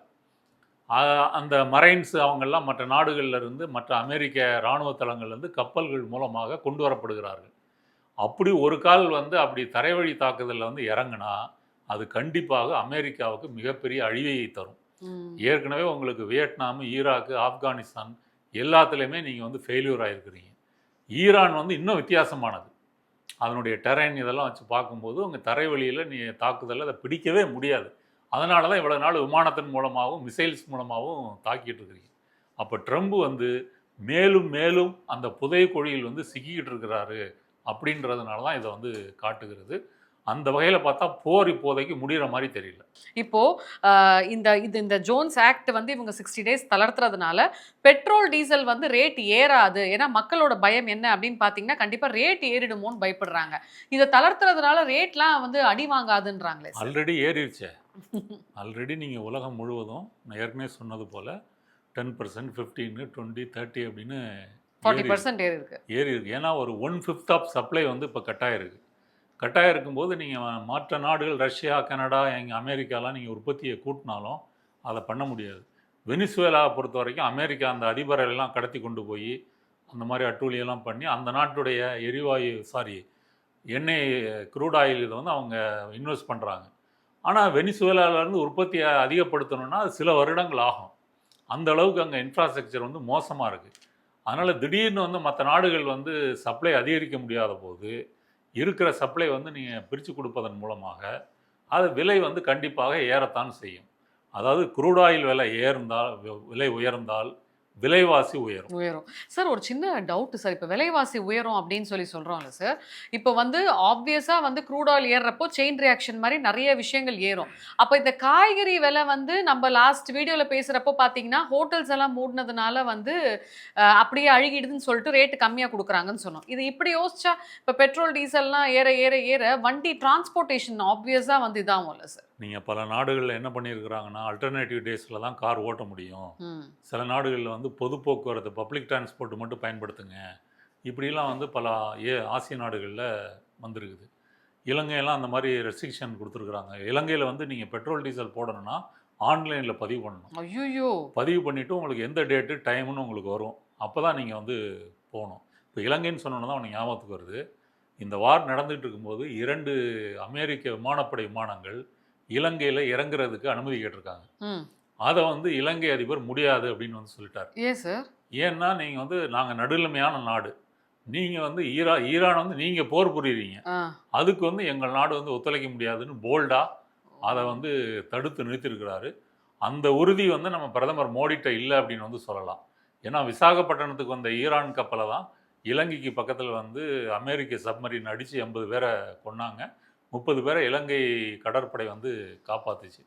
அந்த மரைன்ஸ் அவங்கெல்லாம் மற்ற நாடுகளில் இருந்து, மற்ற அமெரிக்க இராணுவ தளங்கள்லேருந்து கப்பல்கள் மூலமாக கொண்டு வரப்படுகிறார்கள். அப்படி ஒரு கால் வந்து அப்படி தரைவழி தாக்குதலில் வந்து இறங்குனா அது கண்டிப்பாக அமெரிக்காவுக்கு மிகப்பெரிய அழிவை தரும். ஏற்கனவே உங்களுக்கு வியட்நாம், ஈராக்கு, ஆப்கானிஸ்தான் எல்லாத்துலேயுமே நீங்கள் வந்து ஃபெயில்யூர் ஆகிருக்கிறீங்க. ஈரான் வந்து இன்னும் வித்தியாசமானது. அதனுடைய டெரைன் இதெல்லாம் வச்சு பார்க்கும்போது உங்கள் தரைவழியில் நீ தாக்குதலில் அதை பிடிக்கவே முடியாது. அதனால தான் இவ்வளோ நாள் விமானத்தின் மூலமாகவும் மிசைல்ஸ் மூலமாகவும் தாக்கிட்டு இருக்கிறீங்க. அப்போ ட்ரம்ப் வந்து மேலும் மேலும் அந்த புதைக்குழியில் வந்து சிக்கிக்கிட்டு இருக்கிறாரு அப்படின்றதுனால தான் இதை வந்து காட்டுகிறது. அந்த வகையில் பார்த்தா போர் இப்போதைக்கு முடிகிற மாதிரி தெரியல. இப்போ இந்த ஜோன்ஸ் ஆக்ட் வந்து இவங்க 60 டேஸ் தளர்த்துறதுனால பெட்ரோல் டீசல் வந்து ரேட் ஏறாது. ஏன்னா மக்களோட பயம் என்ன அப்படின்னு பார்த்தீங்கன்னா கண்டிப்பா ரேட் ஏறிடுமோன்னு பயப்படுறாங்க. இதை தளர்த்துறதுனால ரேட்லாம் வந்து அடி வாங்காதுன்றாங்களே. ஆல்ரெடி ஏறிடுச்சே. ஆல்ரெடி நீங்கள் உலகம் முழுவதும் நான் ஏற்கனவே சொன்னது போல் 10%, 15, 20, 30 அப்படின்னு 40% ஏறி இருக்கு. ஏன்னா ஒரு 1/5 ஆஃப் சப்ளை வந்து இப்போ கட்டாயிருக்கு. கட்டாயம் இருக்கும்போது நீங்கள் மற்ற நாடுகள் ரஷ்யா, கனடா, எங்கள் அமெரிக்காலாம் நீங்கள் உற்பத்தியை கூட்டினாலும் அதை பண்ண முடியாது. வெனிசுவேலாவை பொறுத்த வரைக்கும் அமெரிக்கா அந்த அதிபரெல்லாம் கடத்தி கொண்டு போய் அந்த மாதிரி அட்டூழியெல்லாம் பண்ணி அந்த நாட்டுடைய எண்ணெய் க்ரூட் ஆயில் இதை வந்து அவங்க இன்வெஸ்ட் பண்ணுறாங்க. ஆனால் வெனிசுவேலாவிலேருந்து உற்பத்தியை அதிகப்படுத்தணும்னா அது சில வருடங்கள் ஆகும். அந்த அளவுக்கு அங்கே இன்ஃப்ராஸ்ட்ரக்சர் வந்து மோசமாக இருக்குது. அதனால் திடீர்னு வந்து மற்ற நாடுகள் வந்து சப்ளை அதிகரிக்க முடியாத போது இருக்கிற சப்ளை வந்து நீங்கள் பிரித்து கொடுப்பதன் மூலமாக அது விலை வந்து கண்டிப்பாக ஏறத்தான் செய்யும். அதாவது க்ரூட் ஆயில் விலை உயர்ந்தால் விலைவாசி உயரும். சார் ஒரு சின்ன டவுட் சார். இப்போ விலைவாசி உயரும் அப்படின்னு சொல்கிறோம்ல சார். இப்போ வந்து ஆப்வியஸாக வந்து க்ரூட் ஆயில் ஏறுறப்போ செயின் ரியாக்ஷன் மாதிரி நிறைய விஷயங்கள் ஏறும். அப்போ இந்த காய்கறி விலை வந்து நம்ம லாஸ்ட் வீடியோவில் பேசுகிறப்போ பார்த்தீங்கன்னா ஹோட்டல்ஸ் எல்லாம் மூடினதுனால வந்து அப்படியே அழுகிடுதுன்னு சொல்லிட்டு ரேட்டு கம்மியாக கொடுக்குறாங்கன்னு சொன்னோம். இது இப்படி யோசிச்சா இப்போ பெட்ரோல் டீசல்லாம் ஏற ஏற ஏற வண்டி டிரான்ஸ்போர்ட்டேஷன் ஆப்வியஸாக வந்து இதாகும்ல சார். நீங்கள் பல நாடுகளில் என்ன பண்ணியிருக்கிறாங்கன்னா அல்டர்னேட்டிவ் டேஸில் தான் கார் ஓட்ட முடியும். சில நாடுகளில் வந்து பொது போக்குவரத்து பப்ளிக் டிரான்ஸ்போர்ட் மட்டும் பயன்படுத்துங்க, இப்படிலாம் வந்து பல ஆசிய நாடுகளில் வந்திருக்குது. இலங்கையெல்லாம் அந்த மாதிரி ரெஸ்ட்ரிக்ஷன் கொடுத்துருக்குறாங்க. இலங்கையில் வந்து நீங்கள் பெட்ரோல் டீசல் போடணும்னா ஆன்லைனில் பதிவு பண்ணணும். ஐயோ, பதிவு பண்ணிவிட்டு உங்களுக்கு எந்த டேட்டு டைமுன்னு உங்களுக்கு வரும், அப்போ தான் நீங்கள் வந்து போகணும். இப்போ இலங்கைன்னு சொன்னோன்னு தான் உனக்கு ஞாபகத்துக்கு வருது. இந்த வார் நடந்துகிட்டு இருக்கும்போது 2 அமெரிக்க விமானப்படை விமானங்கள் இலங்கையில் இறங்குறதுக்கு அனுமதி கேட்டிருக்காங்க. அதை வந்து இலங்கை அதிபர் முடியாது அப்படின்னு வந்து சொல்லிட்டார். ஏன் சார்? ஏன்னா நீங்கள் வந்து நாங்கள் நடுநிலைமையான நாடு, நீங்கள் வந்து ஈரான் வந்து நீங்கள் போர் புரியுறீங்க, அதுக்கு வந்து எங்கள் நாடு வந்து ஒத்துழைக்க முடியாதுன்னு போல்டாக அதை வந்து தடுத்து நிறுத்திருக்கிறாரு. அந்த உறுதி வந்து நம்ம பிரதமர் மோடிட்ட இல்லை அப்படின்னு வந்து சொல்லலாம். ஏன்னா விசாகப்பட்டினத்துக்கு வந்த ஈரான் கப்பலை தான் இலங்கைக்கு பக்கத்தில் வந்து அமெரிக்க சப்மரீன் அடித்து 80 பேரை கொன்னாங்க, 30 பேரை இலங்கை கடற்படை வந்து காப்பாற்றுச்சு.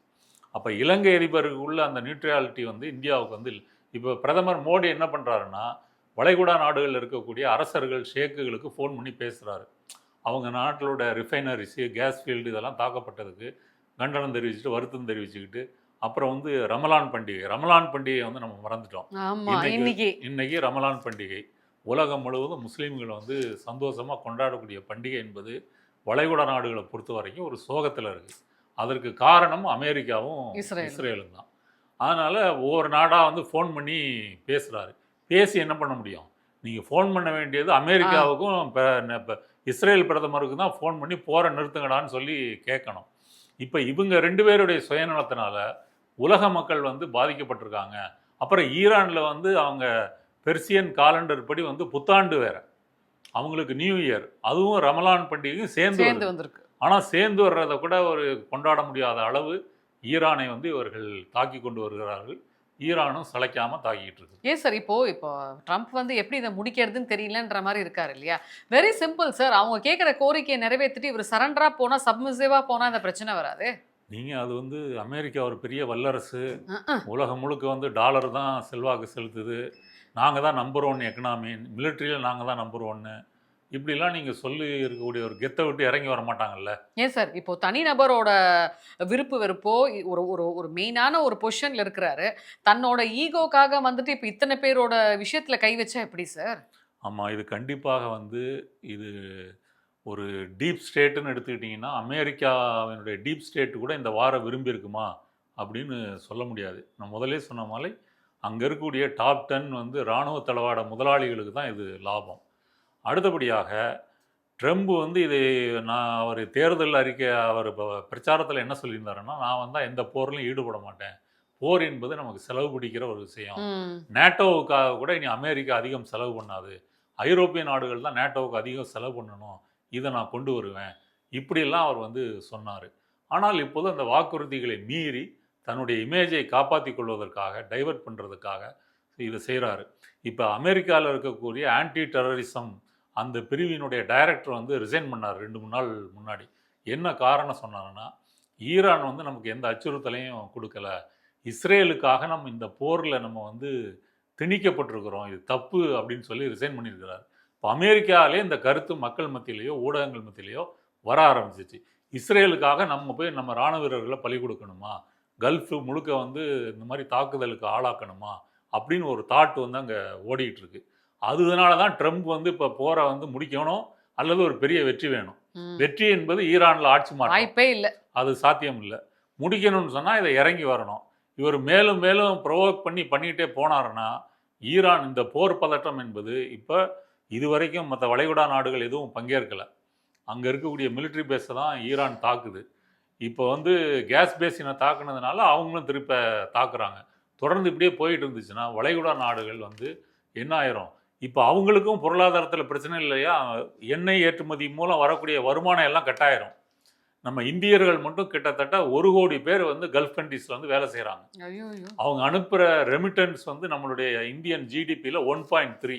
அப்போ இலங்கை அதிபருக்கு உள்ள அந்த நியூட்ரலிட்டி வந்து இந்தியாவுக்கு வந்து இப்போ பிரதமர் மோடி என்ன பண்ணுறாருன்னா வளைகுடா நாடுகளில் இருக்கக்கூடிய அரசர்கள் ஷேக்குகளுக்கு ஃபோன் பண்ணி பேசுகிறாரு. அவங்க நாட்டிலோட ரிஃபைனரிஸு, கேஸ் ஃபீல்டு இதெல்லாம் தாக்கப்பட்டதுக்கு கண்டனம் தெரிவிச்சுட்டு வருத்தம் தெரிவிச்சுக்கிட்டு அப்புறம் வந்து ரமலான் பண்டிகையை வந்து நம்ம மறந்துட்டோம். இன்னைக்கு ரமலான் பண்டிகை உலகம் முழுவதும் முஸ்லீம்கள் வந்து சந்தோஷமாக கொண்டாடக்கூடிய பண்டிகை என்பது வளைகுடா நாடுகளை பொறுத்த வரைக்கும் ஒரு சோகத்தில் இருக்குது. அதற்கு காரணம் அமெரிக்காவும் இஸ்ரேலும் தான். அதனால் ஒவ்வொரு நாடாக வந்து ஃபோன் பண்ணி பேசுகிறாரு. பேசி என்ன பண்ண முடியும்? நீங்கள் ஃபோன் பண்ண வேண்டியது அமெரிக்காவுக்கும் இப்போ இஸ்ரேல் பிரதமருக்கு தான் ஃபோன் பண்ணி போரை நிறுத்துங்கடான்னு சொல்லி கேட்கணும். இப்போ இவங்க 2 பேருடைய சுயநலத்தினால உலக மக்கள் வந்து பாதிக்கப்பட்டிருக்காங்க. அப்புறம் ஈரானில் வந்து அவங்க பெர்சியன் காலண்டர் படி வந்து புத்தாண்டு வேறு, அவங்களுக்கு நியூ இயர், அதுவும் ரமலான் பண்டிகையும் சேர்ந்து வந்திருக்கு. ஆனால் சேர்ந்து வர்றதை கூட ஒரு கொண்டாட முடியாத அளவு ஈரானை வந்து இவர்கள் தாக்கி கொண்டு வருகிறார்கள். ஈரானும் சளைக்காம தாக்கிட்டு இருக்கு. ஏன் சார் இப்போ ட்ரம்ப் வந்து எப்படி இதை முடிக்கிறதுன்னு தெரியலன்ற மாதிரி இருக்காரு இல்லையா? Very simple sir. அவங்க கேட்குற கோரிக்கையை நிறைவேற்றிட்டு இவர் சரண்டரா போனா, சப்மிசிவா போனா இந்த பிரச்சனை வராது. நீங்கள் அது வந்து அமெரிக்கா ஒரு பெரிய வல்லரசு, அஹ். உலகம் முழுக்க வந்து டாலர் தான் செல்வாக்கு செலுத்துது, நாங்கள் தான் நம்பர் ஒன் எக்கனாமி, மிலிட்ரியில் நாங்கள் தான் நம்பர் ஒன்று, இப்படிலாம் நீங்கள் சொல்லி இருக்கக்கூடிய ஒரு கெத்தை விட்டு இறங்கி வர மாட்டாங்கல்ல. ஏன் சார் இப்போ தனிநபரோட விருப்பு வெறுப்போ ஒரு ஒரு ஒரு மெயினான ஒரு பொசிஷன்ல இருக்கிறாரு, தன்னோட ஈகோக்காக வந்துட்டு இப்போ இத்தனை பேரோட விஷயத்துல கை வச்சா எப்படி சார்? ஆமாம், இது கண்டிப்பாக வந்து இது ஒரு டீப் ஸ்டேட்டுன்னு எடுத்துக்கிட்டிங்கன்னா, அமெரிக்காவினுடைய டீப் ஸ்டேட் கூட இந்த வார விரும்பி இருக்குமா அப்படின்னு சொல்ல முடியாது. நான் முதலே சொன்ன மாதிரி அங்கே இருக்கக்கூடிய டாப் 10 வந்து இராணுவ தளவாட முதலாளிகளுக்கு தான் இது லாபம். அடுத்தபடியாக ட்ரம்ப் வந்து இது அவர் தேர்தல் அறிக்கை அவர் இப்போ பிரச்சாரத்தில் என்ன சொல்லியிருந்தாருன்னா, நான் வந்தால் எந்த போர்லையும் ஈடுபட மாட்டேன், போர் என்பது நமக்கு செலவு பிடிக்கிற ஒரு விஷயம், நேட்டோவுக்காக கூட இனி அமெரிக்கா அதிகம் செலவு பண்ணாது, ஐரோப்பிய நாடுகள் தான் நேட்டோவுக்கு அதிகம் செலவு பண்ணணும், இதை நான் கொண்டு வருவேன், இப்படியெல்லாம் அவர் வந்து சொன்னார். ஆனால் இப்போது அந்த வாக்குறுதிகளை மீறி தன்னுடைய இமேஜை காப்பாற்றி கொள்வதற்காக, டைவர்ட் பண்ணுறதுக்காக இதை செய்கிறாரு. இப்போ அமெரிக்காவில் இருக்கக்கூடிய ஆன்டி டெரரிசம் அந்த பிரிவினுடைய டைரக்டர் வந்து ரிசைன் பண்ணார் 2-3 நாள் முன்னாடி. என்ன காரணம் சொன்னாருன்னா, ஈரான் வந்து நமக்கு எந்த அச்சுறுத்தலையும் கொடுக்கல, இஸ்ரேலுக்காக நம்ம இந்த போரில் நம்ம வந்து திணிக்கப்பட்டிருக்கிறோம், இது தப்பு அப்படின்னு சொல்லி ரிசைன் பண்ணியிருக்கிறார். இப்போ அமெரிக்காவிலே இந்த கருத்து மக்கள் மத்தியிலேயோ ஊடகங்கள் மத்தியிலேயோ வர ஆரம்பிச்சிச்சு. இஸ்ரேலுக்காக நம்ம போய் நம்ம இராணுவ வீரர்களை பலி கொடுக்கணுமா, கல்ஃப் முழுக்க வந்து இந்த மாதிரி தாக்குதலுக்கு ஆளாக்கணுமா அப்படின்னு ஒரு தாட் வந்து அங்கே ஓடிக்கிட்டு இருக்கு. அதனால தான் ட்ரம்ப் வந்து இப்போ போரை வந்து முடிக்கணும் அல்லது ஒரு பெரிய வெற்றி வேணும். வெற்றி என்பது ஈரானில் ஆட்சி மாற்றம் வாய்ப்பே இல்லை, அது சாத்தியம் இல்லை. முடிக்கணும்னு சொன்னால் இதை இறங்கி வரணும். இவர் மேலும் மேலும் ப்ரொவோக் பண்ணிக்கிட்டே போனாருன்னா ஈரான் இந்த போர் பதட்டம் என்பது இப்போ இதுவரைக்கும் மற்ற வளைகுடா நாடுகள் எதுவும் பங்கேற்கலை. அங்கே இருக்கக்கூடிய மிலிட்ரி பேஸை தான் ஈரான் தாக்குது. இப்போ வந்து கேஸ் பேஸினை தாக்குனதுனால அவங்களும் திருப்ப தாக்குறாங்க. தொடர்ந்து இப்படியே போயிட்டு இருந்துச்சுன்னா வளைகுடா நாடுகள் வந்து என்ன ஆயிரும், இப்போ அவங்களுக்கும் பொருளாதாரத்தில் பிரச்சனை இல்லையா, எண்ணெய் ஏற்றுமதி மூலம் வரக்கூடிய வருமானம் எல்லாம் கட்டாயிரும். நம்ம இந்தியர்கள் மட்டும் கிட்டத்தட்ட 1 கோடி பேர் வந்து கல்ஃப் கண்ட்ரீஸில் வந்து வேலை செய்கிறாங்க. அவங்க அனுப்புகிற ரெமிட்டன்ஸ் வந்து நம்மளுடைய இந்தியன் ஜிடிபியில் 1.3.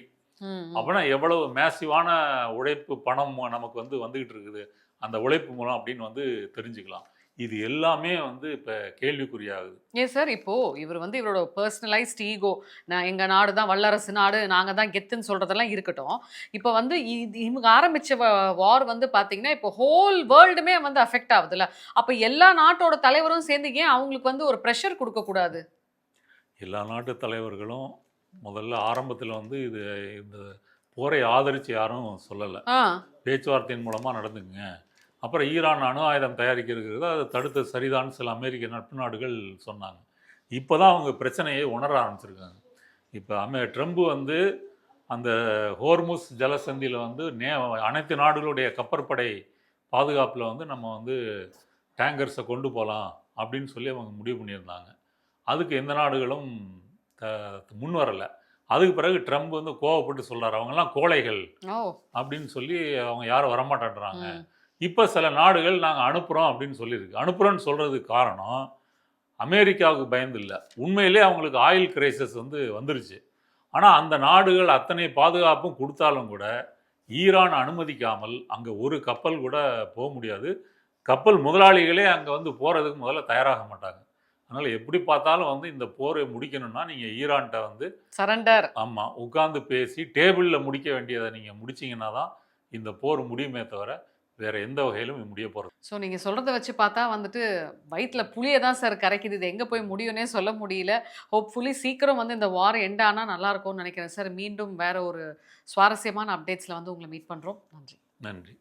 அப்படின்னா எவ்வளவு மேசிவான உழைப்பு பணம் நமக்கு வந்து வந்துகிட்டு இருக்குது அந்த உழைப்பு மூலம் அப்படின்னு வந்து தெரிஞ்சுக்கலாம். இது எல்லாமே வந்து இப்போ கேள்விக்குறியாகுது. ஏன் சார் இப்போ இவர் வந்து இவரோட பர்சனலைஸ்ட் ஈகோ, நான் எங்கள் நாடு தான் வல்லரசு நாடு, நாங்கள் தான் கெத்துன்னு சொல்கிறதெல்லாம் இருக்கட்டும், இப்போ வந்து இவங்க ஆரம்பித்த வார் வந்து பார்த்தீங்கன்னா இப்போ ஹோல் வேர்ல்டுமே வந்து அஃபெக்ட் ஆகுதுல்ல, அப்போ எல்லா நாட்டோட தலைவரும் சேர்ந்து ஏன் அவங்களுக்கு வந்து ஒரு ப்ரெஷர் கொடுக்கக்கூடாது? எல்லா நாட்டு தலைவர்களும் முதல்ல ஆரம்பத்தில் வந்து இந்த போரை ஆதரித்து யாரும் சொல்லலை, பேச்சுவார்த்தையின் மூலமாக நடந்துக்குங்க, அப்புறம் ஈரான் அணு ஆயுதம் தயாரிக்கிறது அதை தடுத்த சரிதான் சில அமெரிக்க நட்பு நாடுகள் சொன்னாங்க. இப்போ தான் அவங்க பிரச்சனையை உணர ஆரம்பிச்சிருக்காங்க. இப்போ ட்ரம்ப் வந்து அந்த ஹோர்முஸ் ஜலசந்தியில் வந்து அனைத்து நாடுகளுடைய கப்பற்படை பாதுகாப்பில் வந்து நம்ம வந்து டேங்கர்ஸை கொண்டு போகலாம் அப்படின்னு சொல்லி அவங்க முடிவு பண்ணியிருந்தாங்க. அதுக்கு எந்த நாடுகளும் முன் வரலை. அதுக்கு பிறகு ட்ரம்ப் வந்து கோவப்பட்டு சொல்கிறார், அவங்கெல்லாம் கோழைகள் அப்படின்னு சொல்லி அவங்க யாரும் வரமாட்டேன்றாங்க. இப்போ சில நாடுகள் நாங்கள் அனுப்புகிறோம் அப்படின்னு சொல்லியிருக்கு. அனுப்புகிறோன்னு சொல்கிறதுக்கு காரணம் அமெரிக்காவுக்கு பயந்து இல்லை, உண்மையிலே அவங்களுக்கு ஆயில் கிரைசிஸ் வந்து வந்துருச்சு. ஆனால் அந்த நாடுகள் அத்தனை பாதுகாப்பும் கொடுத்தாலும் கூட ஈரான் அனுமதிக்காமல் அங்கே ஒரு கப்பல் கூட போக முடியாது. கப்பல் முதலாளிகளே அங்கே வந்து போகிறதுக்கு முதல்ல தயாராக மாட்டாங்க. அதனால் எப்படி பார்த்தாலும் வந்து இந்த போரை முடிக்கணும்னா நீங்கள் ஈரான்கிட்ட வந்து சரண்டர், ஆமாம், உட்காந்து பேசி டேபிளில் முடிக்க வேண்டியதை நீங்கள் முடிச்சிங்கன்னா தான் இந்த போர் முடியுமே தவிர வேறு எந்த வகையிலும் முடிய போகிறது. ஸோ நீங்கள் சொல்கிறத வச்சு பார்த்தா வந்துட்டு வயிற்றில் புளியை தான் சார் கரைக்குது, இது எங்கே போய் முடியும்னே சொல்ல முடியல. ஹோப்ஃபுல்லி சீக்கிரம் வந்து இந்த வார் எண்ட் ஆனால் நல்லாயிருக்கும்னு நினைக்கிறேன் சார். மீண்டும் வேறு ஒரு சுவாரஸ்யமான அப்டேட்ஸில் வந்து உங்களை மீட் பண்ணுறோம். நன்றி. நன்றி.